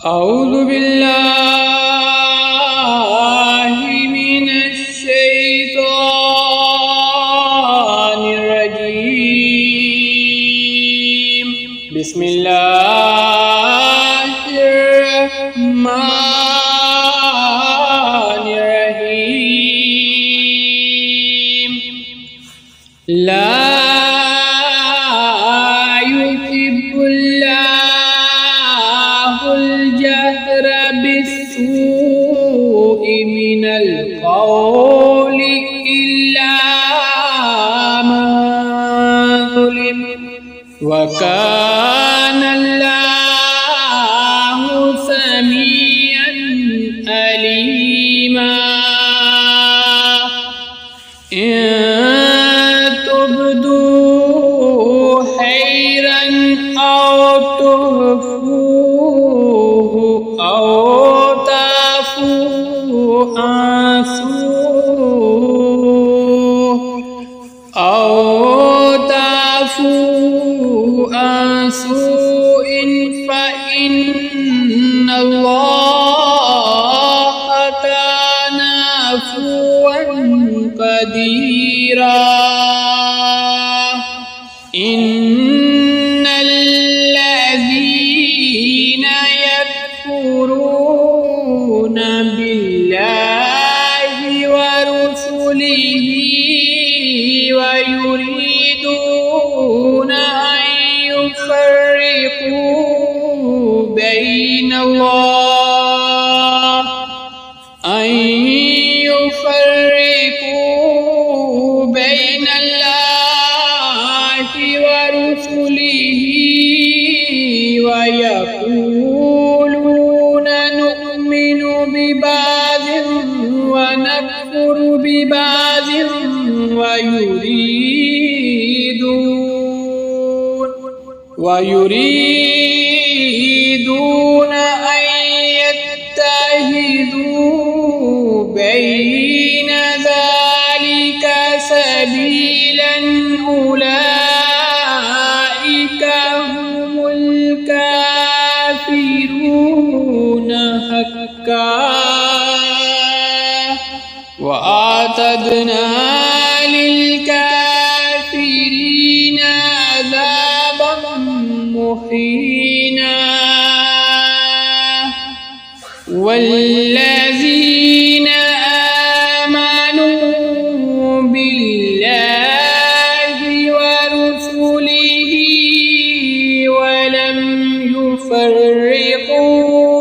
أعوذ بالله من الشيطان الرجيم. بسم الله الرحمن الرحيم. لا يحب الله الجهر بالسوء من القول إلا من ظلم، وكان الله سميعا عليما. إن تبدوا خيرا أو تخفوه أو تعفوا عن سوء فإن الله كان عفوا قديرا. إن الذين يكفرون بالله ورسله ويريدون أن يفرقوا بين الله ورسله ويقولون نؤمن ببعض ونكفر ببعض ويريدون أن يتخذوا بين ذلك سبيلا. أولئك هم الكافرون حقا. وأعتدنا للكافرين عذابا مهينا. والذين آمنوا بالله ورسله ولم يفرقوا